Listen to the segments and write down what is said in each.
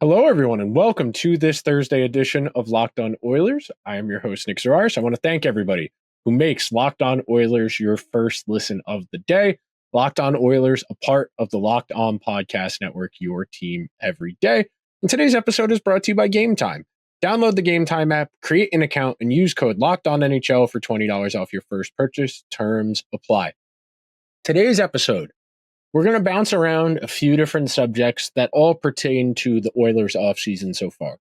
Hello, everyone, and welcome to this Thursday edition of Locked On Oilers. I am your host, Nick Zararis. I want to thank everybody who makes Locked On Oilers your first listen of the day. Locked On Oilers, a part of the Locked On Podcast Network, your team every day. And today's episode is brought to you by Gametime. Download the Gametime app, create an account, and use code LOCKEDONNHL for $20 off your first purchase. Terms apply. Today's episode, we're going to bounce around a few different subjects that all pertain to the Oilers offseason so far.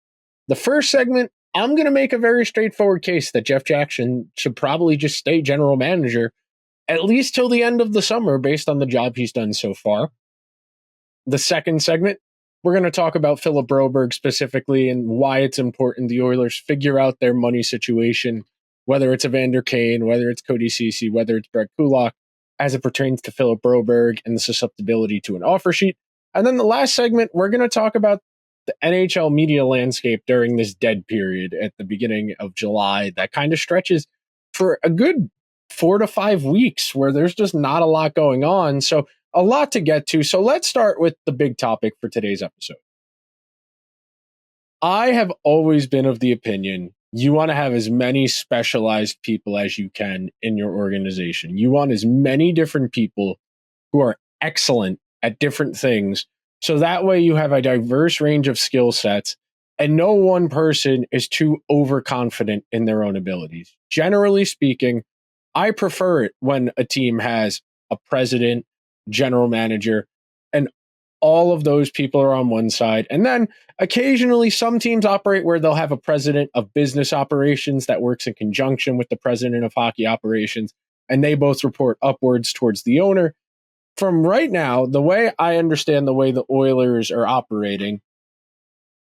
The first segment, I'm going to make a very straightforward case that Jeff Jackson should probably just stay general manager at least till the end of the summer based on the job he's done so far. The second segment, we're going to talk about Philip Broberg specifically and why it's important the Oilers figure out their money situation, whether it's Evander Kane, whether it's Cody Ceci, whether it's Brett Kulak, as it pertains to Philip Broberg and the susceptibility to an offer sheet. And then the last segment, we're going to talk about the NHL media landscape during this dead period at the beginning of July that kind of stretches for a good 4 to 5 weeks where there's just not a lot going on. So a lot to get to. So let's start with the big topic for today's episode. I have always been of the opinion you want to have as many specialized people as you can in your organization. You want as many different people who are excellent at different things. So that way you have a diverse range of skill sets and no one person is too overconfident in their own abilities. Generally speaking, I prefer it when a team has a president, general manager, and all of those people are on one side. And then occasionally some teams operate where they'll have a president of business operations that works in conjunction with the president of hockey operations, and they both report upwards towards the owner. From right now, the way I understand the way the Oilers are operating,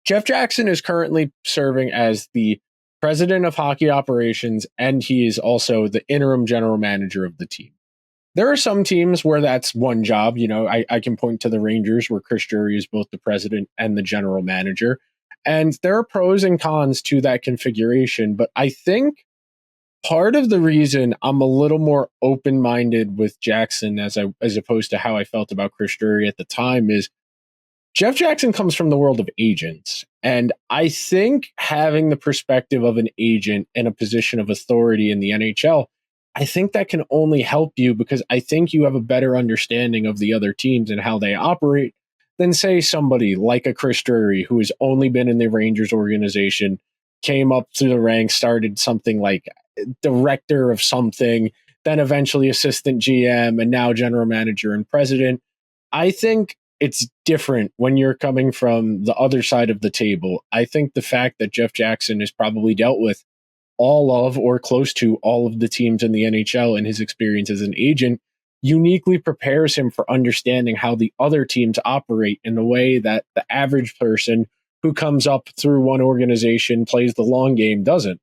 Jeff Jackson is currently serving as the president of hockey operations, and he is also the interim general manager of the team. There are some teams where that's one job. You know, I can point to the Rangers where Chris Drury is both the president and the general manager. And there are pros and cons to that configuration. But I think part of the reason I'm a little more open-minded with Jackson as opposed to how I felt about Chris Drury at the time is Jeff Jackson comes from the world of agents. And I think having the perspective of an agent in a position of authority in the NHL, I think that can only help you because I think you have a better understanding of the other teams and how they operate than, say, somebody like a Chris Drury who has only been in the Rangers organization, came up through the ranks, started something like director of something, then eventually assistant GM, and now general manager and president. I think it's different when you're coming from the other side of the table. I think the fact that Jeff Jackson has probably dealt with all of or close to all of the teams in the NHL and his experience as an agent uniquely prepares him for understanding how the other teams operate in a way that the average person who comes up through one organization, plays the long game, doesn't.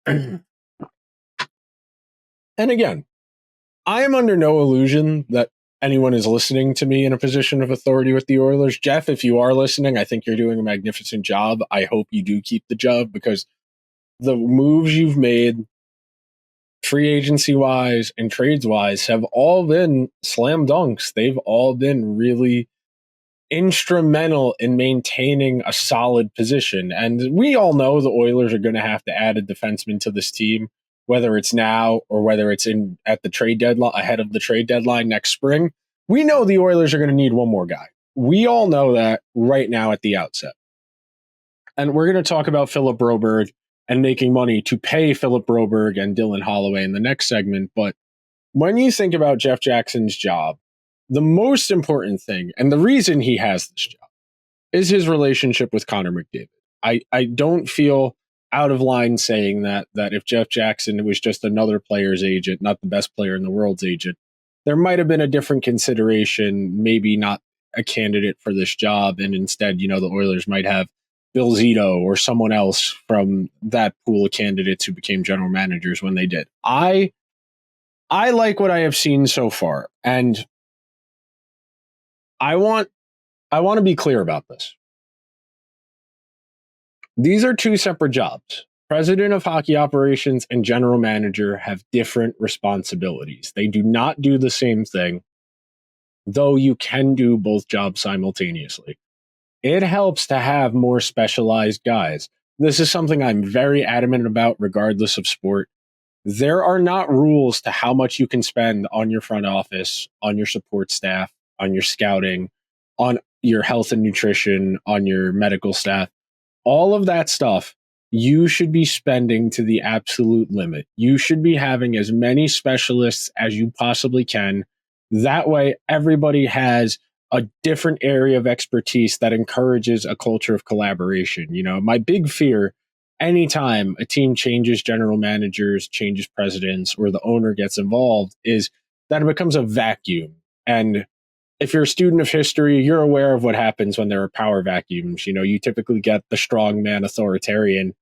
And again, I am under no illusion that anyone is listening to me in a position of authority with the Oilers. Jeff, if you are listening, I think you're doing a magnificent job. I hope you do keep the job because the moves you've made free agency wise and trades wise have all been slam dunks. They've all been really instrumental in maintaining a solid position. And we all know the Oilers are going to have to add a defenseman to this team, whether it's now or whether it's at the trade deadline, ahead of the trade deadline next spring. We know the Oilers are going to need one more guy. We all know that right now at the outset. And we're going to talk about Philip Broberg and making money to pay Philip Broberg and Dylan Holloway in the next segment. But when you think about Jeff Jackson's job, the most important thing, and the reason he has this job, is his relationship with Connor McDavid. I don't feel out of line saying that if Jeff Jackson was just another player's agent, not the best player in the world's agent, there might have been a different consideration, maybe not a candidate for this job. And instead, the Oilers might have Bill Zito or someone else from that pool of candidates who became general managers when they did. I like what I have seen so far. And I want to be clear about this. These are two separate jobs. President of hockey operations and general manager have different responsibilities. They do not do the same thing. though you can do both jobs simultaneously. It helps to have more specialized guys. This is something I'm very adamant about, regardless of sport. There are not rules to how much you can spend on your front office, on your support staff, on your scouting, on your health and nutrition, on your medical staff. All of that stuff you should be spending to the absolute limit. You should be having as many specialists as you possibly can. That way, everybody has a different area of expertise that encourages a culture of collaboration. You know, my big fear anytime a team changes general managers, changes presidents, or the owner gets involved is that it becomes a vacuum. And if you're a student of history, you're aware of what happens when there are power vacuums. You know, you typically get the strongman authoritarian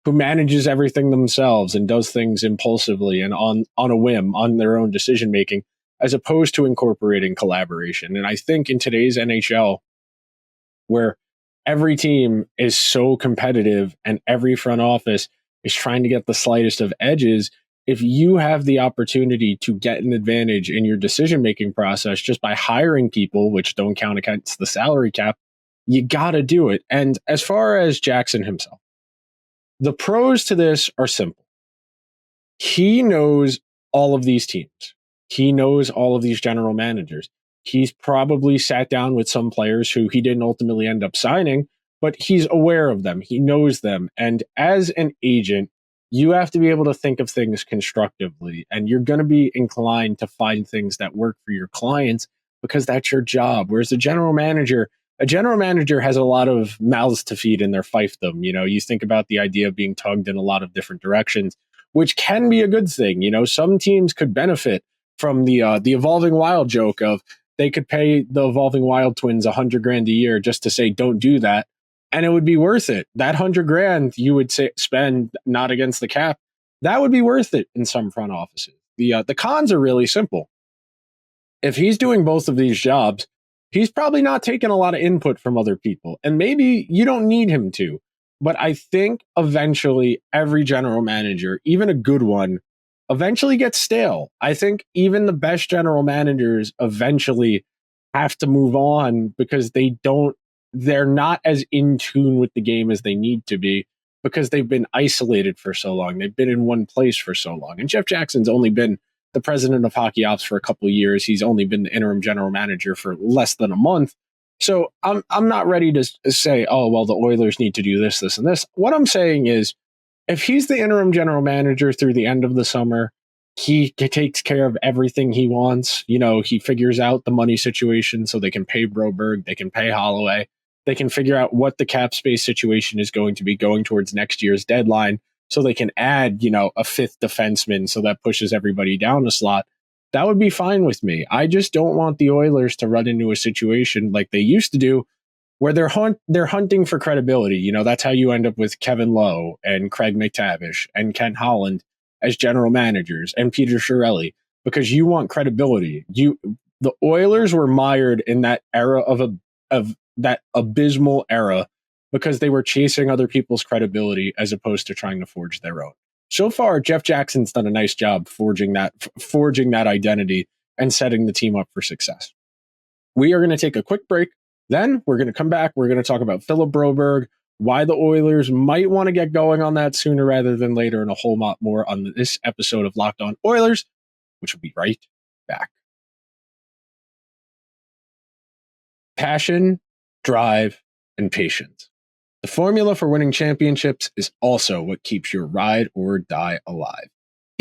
who manages everything themselves and does things impulsively and on a whim, on their own decision making, as opposed to incorporating collaboration. And I think in today's NHL, where every team is so competitive and every front office is trying to get the slightest of edges, if you have the opportunity to get an advantage in your decision-making process just by hiring people, which don't count against the salary cap, you got to do it. And as far as Jackson himself, the pros to this are simple. He knows all of these teams. He knows all of these general managers. He's probably sat down with some players who he didn't ultimately end up signing, but he's aware of them. He knows them. And as an agent, you have to be able to think of things constructively, and you're going to be inclined to find things that work for your clients because that's your job. Whereas a general manager has a lot of mouths to feed in their fiefdom. You know, you think about the idea of being tugged in a lot of different directions, which can be a good thing. You know, some teams could benefit from the Evolving Wild joke of they could pay the Evolving Wild twins $100,000 a year just to say, don't do that. And it would be worth it. That $100,000 you would spend not against the cap, that would be worth it in some front offices. The cons are really simple. If he's doing both of these jobs, he's probably not taking a lot of input from other people. And maybe you don't need him to. But I think eventually every general manager, even a good one, eventually gets stale. I think even the best general managers eventually have to move on because they're not as in tune with the game as they need to be because they've been isolated for so long. They've been in one place for so long. And Jeff Jackson's only been the president of hockey ops for a couple of years. He's only been the interim general manager for less than a month. So I'm not ready to say, oh, well, the Oilers need to do this, this, and this. What I'm saying is, if he's the interim general manager through the end of the summer, he takes care of everything he wants. You know, he figures out the money situation so they can pay Broberg, they can pay Holloway, they can figure out what the cap space situation is going to be going towards next year's deadline so they can add, you know, a fifth defenseman so that pushes everybody down a slot. That would be fine with me. I just don't want the Oilers to run into a situation like they used to do where they're hunting for credibility. You know, that's how you end up with Kevin Lowe and Craig McTavish and Ken Holland as general managers and Peter Chiarelli, because you want credibility. The Oilers were mired in that era of that abysmal era because they were chasing other people's credibility as opposed to trying to forge their own. So far, Jeff Jackson's done a nice job forging that identity and setting the team up for success. We are going to take a quick break. Then we're going to come back. We're going to talk about Philip Broberg, why the Oilers might want to get going on that sooner rather than later, and a whole lot more on this episode of Locked On Oilers, which will be right back. Passion, drive, and patience. The formula for winning championships is also what keeps your ride or die alive.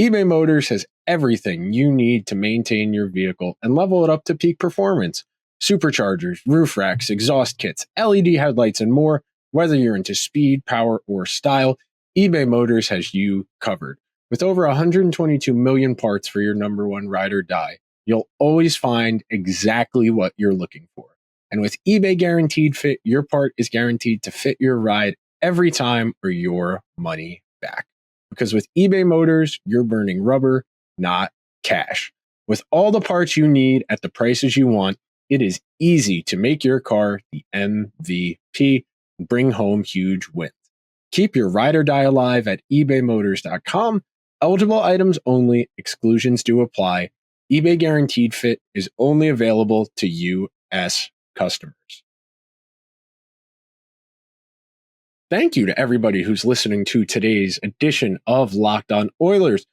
eBay Motors has everything you need to maintain your vehicle and level it up to peak performance. Superchargers, roof racks, exhaust kits, LED headlights, and more. Whether you're into speed, power, or style, eBay Motors has you covered. With over 122 million parts for your number one ride or die, you'll always find exactly what you're looking for. And with eBay Guaranteed Fit, your part is guaranteed to fit your ride every time or your money back. Because with eBay Motors, you're burning rubber, not cash. With all the parts you need at the prices you want, it is easy to make your car the MVP and bring home huge wins. Keep your ride or die alive at ebaymotors.com. Eligible items only. Exclusions do apply. eBay Guaranteed Fit is only available to U.S. customers. Thank you to everybody who's listening to today's edition of Locked On Oilers.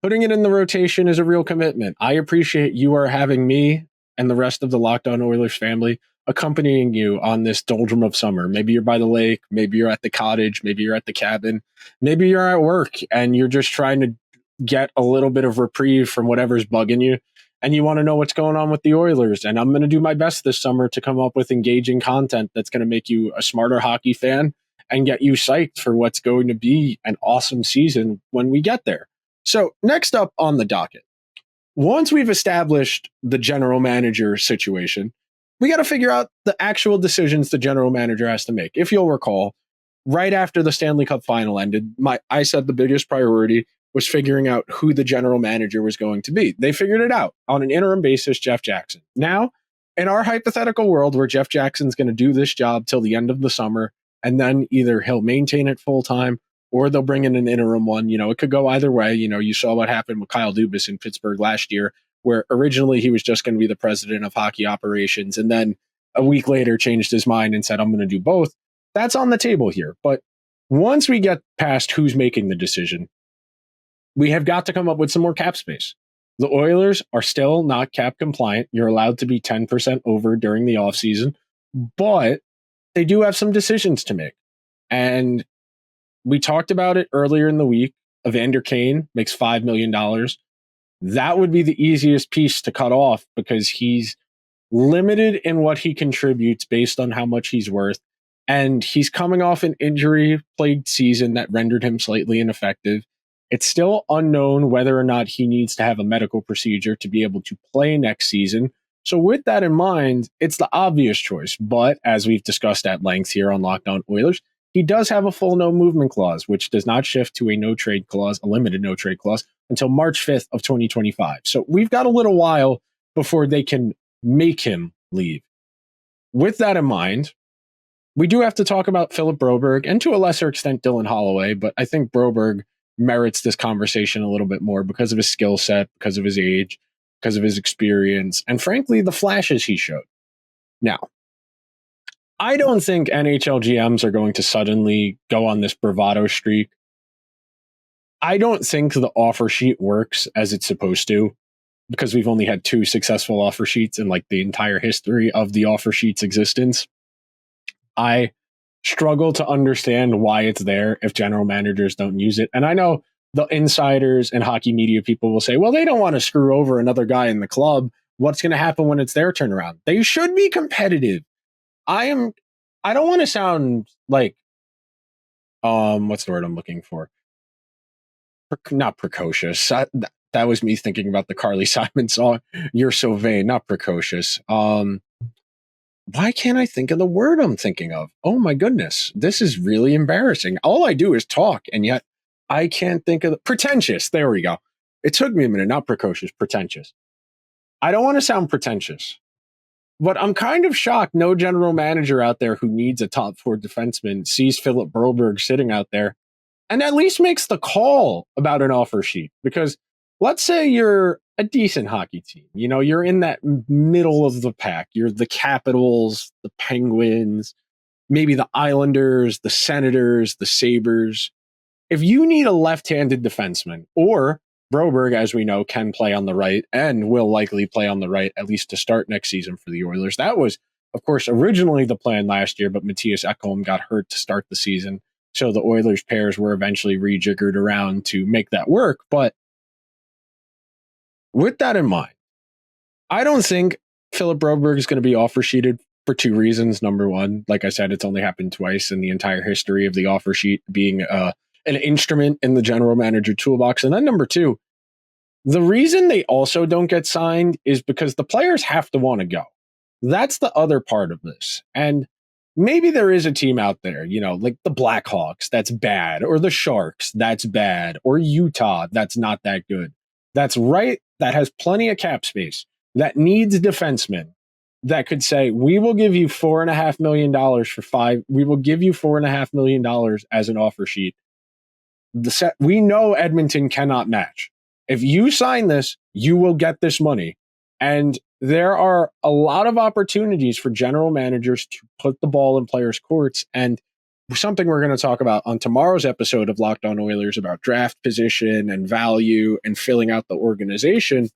Putting it in the rotation is a real commitment. I appreciate you are having me and the rest of the Locked On Oilers family accompanying you on this doldrum of summer. Maybe you're by the lake, maybe you're at the cottage, maybe you're at the cabin, maybe you're at work and you're just trying to get a little bit of reprieve from whatever's bugging you, and you want to know what's going on with the Oilers. And I'm going to do my best this summer to come up with engaging content that's going to make you a smarter hockey fan and get you psyched for what's going to be an awesome season when we get there. So next up on the docket, once we've established the general manager situation, we got to figure out the actual decisions the general manager has to make. If you'll recall, right after the Stanley Cup final ended, I said the biggest priority was figuring out who the general manager was going to be. They figured it out on an interim basis, Jeff Jackson. Now, in our hypothetical world where Jeff Jackson's going to do this job till the end of the summer, and then either he'll maintain it full time or they'll bring in an interim one. You know, it could go either way. You know, you saw what happened with Kyle Dubas in Pittsburgh last year, where originally he was just going to be the president of hockey operations, and then a week later changed his mind and said, I'm going to do both. That's on the table here. But once we get past who's making the decision, we have got to come up with some more cap space. The Oilers are still not cap compliant. You're allowed to be 10% over during the offseason, but they do have some decisions to make. And we talked about it earlier in the week. Evander Kane makes $5 million. That would be the easiest piece to cut off because he's limited in what he contributes based on how much he's worth. And he's coming off an injury-plagued season that rendered him slightly ineffective. It's still unknown whether or not he needs to have a medical procedure to be able to play next season. So with that in mind, it's the obvious choice. But as we've discussed at length here on Locked On Oilers, he does have a full no movement clause, which does not shift to a no trade clause, a limited no trade clause, until March 5th of 2025. So we've got a little while before they can make him leave. With that in mind, we do have to talk about Philip Broberg and to a lesser extent Dylan Holloway, but I think Broberg merits this conversation a little bit more because of his skill set, because of his age, because of his experience, and frankly, the flashes he showed. Now, I don't think NHL GMs are going to suddenly go on this bravado streak. I don't think the offer sheet works as it's supposed to because we've only had 2 successful offer sheets in like the entire history of the offer sheet's existence. I struggle to understand why it's there if general managers don't use it. And I know the insiders and hockey media people will say, well, they don't want to screw over another guy in the club. What's going to happen when it's their turnaround? They should be competitive. I don't want to sound like, what's the word I'm looking for? Not precocious. That was me thinking about the Carly Simon song. You're so vain, not precocious. Why can't I think of the word I'm thinking of? Oh my goodness. This is really embarrassing. All I do is talk, and yet I can't think of pretentious. There we go. It took me a minute, not precocious, pretentious. I don't want to sound pretentious, but I'm kind of shocked no general manager out there who needs a top 4 defenseman sees Philip Broberg sitting out there and at least makes the call about an offer sheet. Because let's say you're a decent hockey team. You know, you're in that middle of the pack. You're the Capitals, the Penguins, maybe the Islanders, the Senators, the Sabres. If you need a left-handed defenseman, or Broberg, as we know, can play on the right and will likely play on the right, at least to start next season for the Oilers. That was, of course, originally the plan last year, but Matthias Ekholm got hurt to start the season. So the Oilers pairs were eventually rejiggered around to make that work. But with that in mind, I don't think Philip Broberg is going to be offer sheeted for 2 reasons. Number one, like I said, it's only happened twice in the entire history of the offer sheet being an instrument in the general manager toolbox. And then number 2, the reason they also don't get signed is because the players have to want to go. That's the other part of this. And maybe there is a team out there, you know, like the Blackhawks, that's bad, or the Sharks, that's bad, or Utah, that's not that good. That's right. That has plenty of cap space, that needs defensemen, that could say, we will give you $4.5 million for 5. We will give you $4.5 million as an offer sheet. We know Edmonton cannot match. If you sign this, you will get this money. And there are a lot of opportunities for general managers to put the ball in players' courts. And something we're going to talk about on tomorrow's episode of Locked On Oilers about draft position and value and filling out the organization.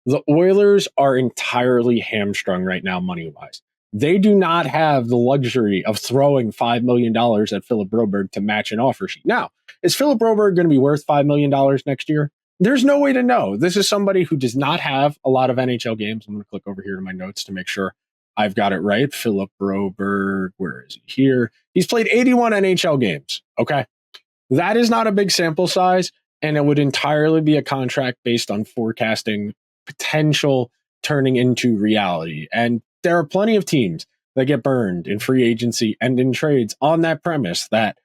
The Oilers are entirely hamstrung right now, money-wise. They do not have the luxury of throwing $5 million at Philip Broberg to match an offer sheet. Now, is Philip Broberg going to be worth $5 million next year? There's no way to know. This is somebody who does not have a lot of NHL games. I'm going to click over here to my notes to make sure I've got it right. Philip Broberg, where is he here? He's played 81 NHL games. Okay. That is not a big sample size, and it would entirely be a contract based on forecasting potential turning into reality. And there are plenty of teams that get burned in free agency and in trades on that premise that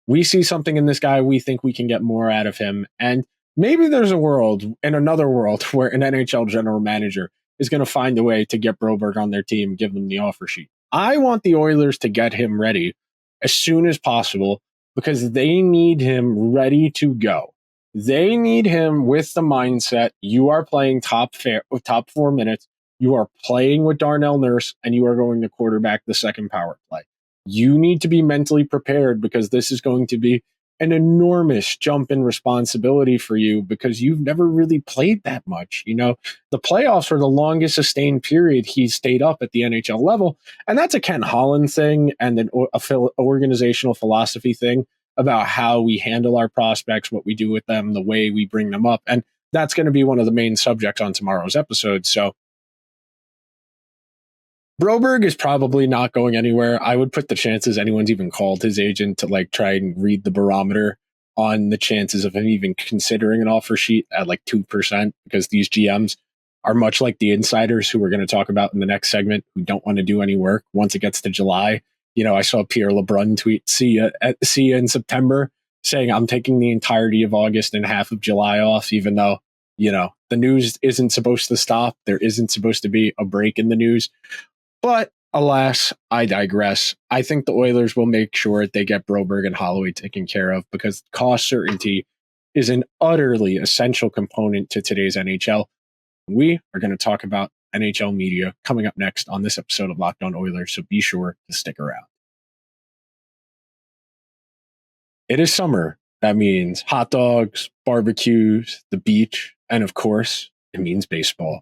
we see something in this guy, we think we can get more out of him. And maybe there's a world, in another world, where an NHL general manager is going to find a way to get Broberg on their team, give them the offer sheet. I want the Oilers to get him ready as soon as possible because they need him ready to go. They need him with the mindset, you are playing top 4 minutes, you are playing with Darnell Nurse, and you are going to quarterback the second power play. You need to be mentally prepared because this is going to be an enormous jump in responsibility for you because you've never really played that much. You know, the playoffs were the longest sustained period he stayed up at the NHL level. And that's a Ken Holland thing and an organizational philosophy thing about how we handle our prospects, what we do with them, the way we bring them up. And that's going to be one of the main subjects on tomorrow's episode. So Broberg is probably not going anywhere. I would put the chances anyone's even called his agent to like try and read the barometer on the chances of him even considering an offer sheet at like 2%, because these GMs are much like the insiders who we're going to talk about in the next segment who don't want to do any work once it gets to July. You know, I saw Pierre LeBrun tweet, see you in September, saying I'm taking the entirety of August and half of July off, even though, you know, the news isn't supposed to stop. There isn't supposed to be a break in the news. But alas, I digress. I think the Oilers will make sure they get Broberg and Holloway taken care of because cost certainty is an utterly essential component to today's NHL. We are going to talk about NHL media coming up next on this episode of Locked On Oilers, so be sure to stick around. It is summer. That means hot dogs, barbecues, the beach, and of course, it means baseball.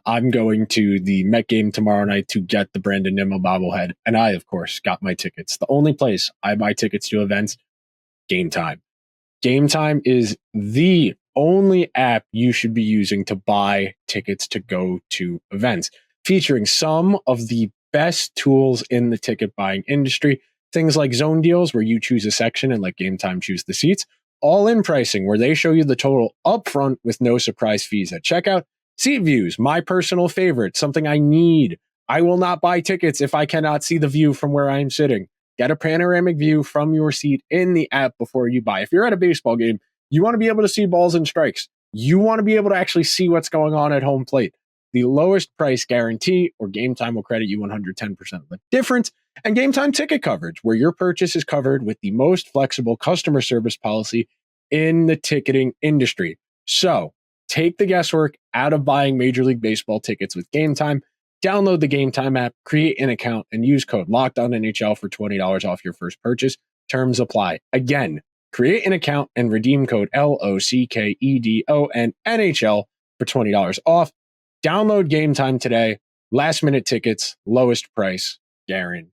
I'm going to the Met game tomorrow night to get the Brandon Nimmo bobblehead, and I, of course, got my tickets. The only place I buy tickets to events, Gametime. Gametime is the only app you should be using to buy tickets to go to events, featuring some of the best tools in the ticket buying industry. Things like zone deals, where you choose a section and let Gametime choose the seats. All-in pricing, where they show you the total upfront with no surprise fees at checkout. Seat views, my personal favorite, something I need. I will not buy tickets if I cannot see the view from where I am sitting. Get a panoramic view from your seat in the app before you buy. If you're at a baseball game, you want to be able to see balls and strikes. You want to be able to actually see what's going on at home plate. The lowest price guarantee, or Gametime will credit you 110% of the difference, and Gametime ticket coverage, where your purchase is covered with the most flexible customer service policy in the ticketing industry. So, take the guesswork out of buying Major League Baseball tickets with Gametime. Download the Gametime app, create an account, and use code LOCKEDONNHL for $20 off your first purchase. Terms apply. Again, create an account and redeem code LOCKEDONNHL for $20 off. Download Gametime today. Last minute tickets, lowest price, guaranteed.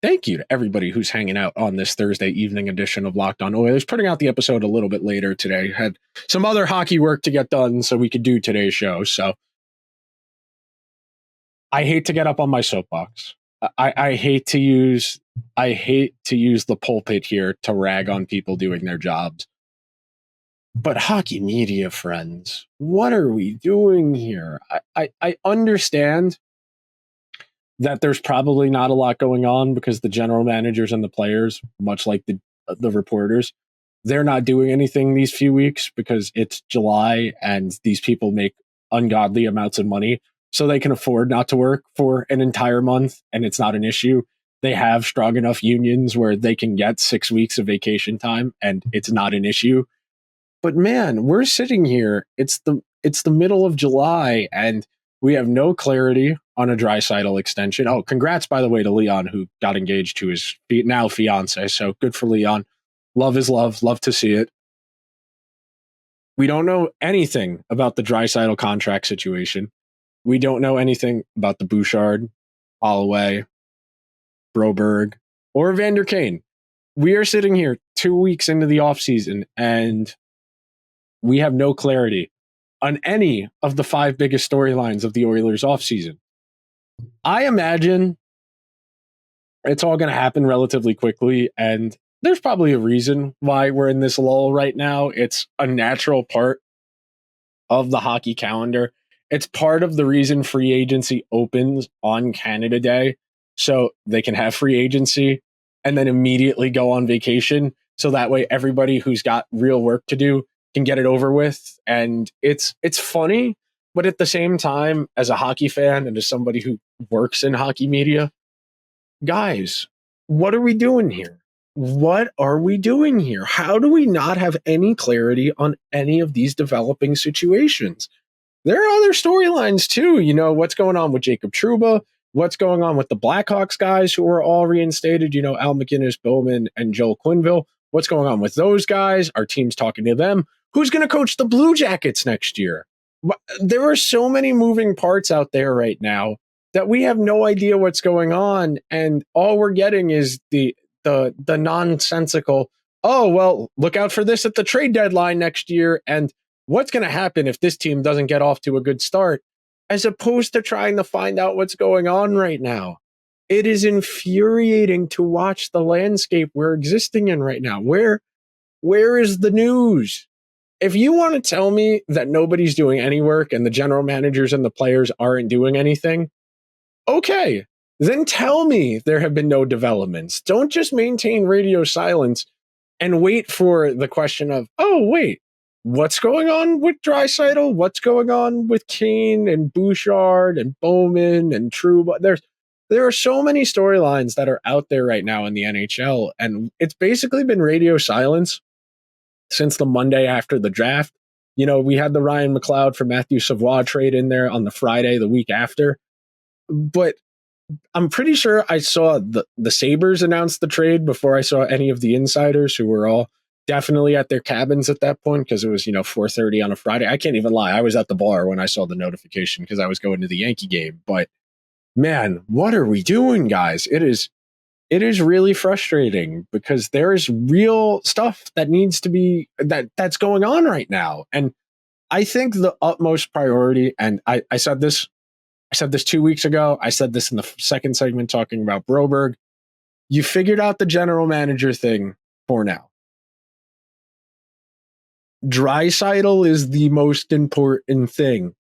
Thank you to everybody who's hanging out on this Thursday evening edition of Locked On Oilers. Putting out the episode a little bit later today. Had some other hockey work to get done so we could do today's show. So I hate to get up on my soapbox. I hate to use the pulpit here to rag on people doing their jobs. But hockey media friends, what are we doing here? I understand that there's probably not a lot going on because the general managers and the players, much like the reporters, they're not doing anything these few weeks because it's July and these people make ungodly amounts of money, so they can afford not to work for an entire month and it's not an issue. they have strong enough unions where they can get 6 weeks of vacation time and it's not an issue. But man, we're sitting here. It's the middle of July and we have no clarity on a Draisaitl extension. Oh, congrats, by the way, to Leon, who got engaged to his now fiance. So good for Leon. Love is love. Love to see it. We don't know anything about the Draisaitl contract situation. We don't know anything about the Bouchard, Holloway, Broberg, or Vander Kane. We are sitting here 2 weeks into the offseason and we have no clarity on any of the 5 biggest storylines of the Oilers offseason. I imagine it's all going to happen relatively quickly, and there's probably a reason why we're in this lull right now. It's a natural part of the hockey calendar. It's part of the reason free agency opens on Canada Day, so they can have free agency and then immediately go on vacation. So that way everybody who's got real work to do can get it over with. And it's funny, but at the same time, as a hockey fan and as somebody who works in hockey media, guys, what are we doing here? What are we doing here? How do we not have any clarity on any of these developing situations? There are other storylines too. You know, what's going on with Jacob Trouba? What's going on with the Blackhawks guys who are all reinstated? You know, Al McInnes, Bowman, and Joel Quenneville. What's going on with those guys? Our team's talking to them. Who's going to coach the Blue Jackets next year? There are so many moving parts out there right now that we have no idea what's going on. And all we're getting is the nonsensical, oh, well, look out for this at the trade deadline next year. And what's going to happen if this team doesn't get off to a good start, as opposed to trying to find out what's going on right now. It is infuriating to watch the landscape we're existing in right now. Where is the news? If you want to tell me that nobody's doing any work and the general managers and the players aren't doing anything, okay, then tell me there have been no developments. Don't just maintain radio silence and wait for the question of, oh, wait, what's going on with Draisaitl? What's going on with Kane and Bouchard and Bowman and Trouba? There are so many storylines that are out there right now in the NHL, and it's basically been radio silence since the Monday after the draft. You know, we had the Ryan McLeod for Matthew Savoie trade in there on the Friday, the week after. But I'm pretty sure I saw the Sabres announce the trade before I saw any of the insiders, who were all definitely at their cabins at that point, because it was, 4:30 on a Friday. I can't even lie. I was at the bar when I saw the notification because I was going to the Yankee game. But man, what are we doing, guys? It is really frustrating because there is real stuff that needs to be that's going on right now. And I think the utmost priority, and I said this 2 weeks ago, I said this in the second segment talking about Broberg, you figured out the general manager thing for now. Draisaitl is the most important thing,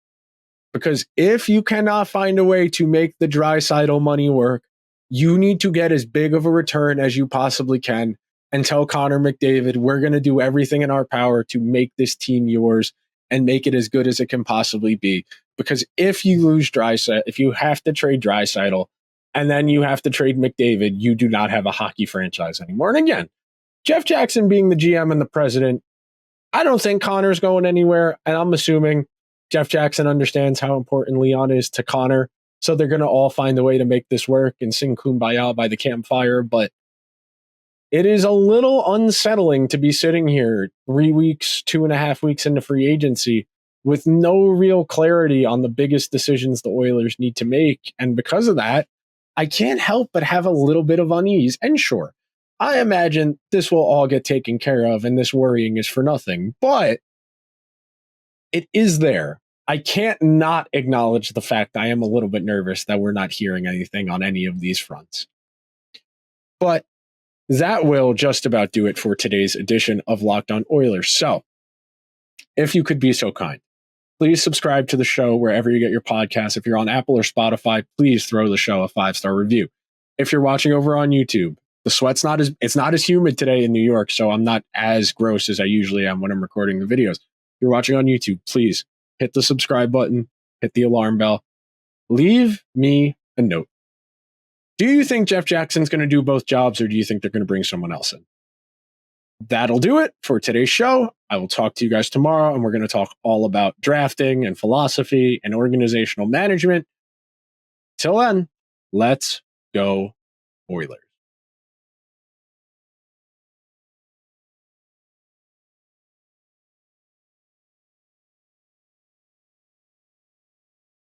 because if you cannot find a way to make the Draisaitl money work, you need to get as big of a return as you possibly can and tell Connor McDavid, we're going to do everything in our power to make this team yours and make it as good as it can possibly be. Because if you lose Draisaitl, if you have to trade Draisaitl and then you have to trade McDavid, you do not have a hockey franchise anymore. And again, Jeff Jackson being the GM and the president, I don't think Connor's going anywhere. And I'm assuming Jeff Jackson understands how important Leon is to Connor. So they're going to all find a way to make this work and sing Kumbaya by the campfire. But it is a little unsettling to be sitting here 3 weeks, 2.5 weeks into free agency with no real clarity on the biggest decisions the Oilers need to make. And because of that, I can't help but have a little bit of unease. And sure, I imagine this will all get taken care of and this worrying is for nothing. But it is there. I can't not acknowledge the fact I am a little bit nervous that we're not hearing anything on any of these fronts. But that will just about do it for today's edition of Locked On Oilers. So, if you could be so kind, please subscribe to the show wherever you get your podcasts. If you're on Apple or Spotify, please throw the show a 5-star review. If you're watching over on YouTube, the sweat's not as humid today in New York, so I'm not as gross as I usually am when I'm recording the videos. If you're watching on YouTube, please hit the subscribe button, hit the alarm bell, leave me a note. Do you think Jeff Jackson's going to do both jobs, or do you think they're going to bring someone else in? That'll do it for today's show. I will talk to you guys tomorrow, and we're going to talk all about drafting and philosophy and organizational management. Till then, let's go Oilers.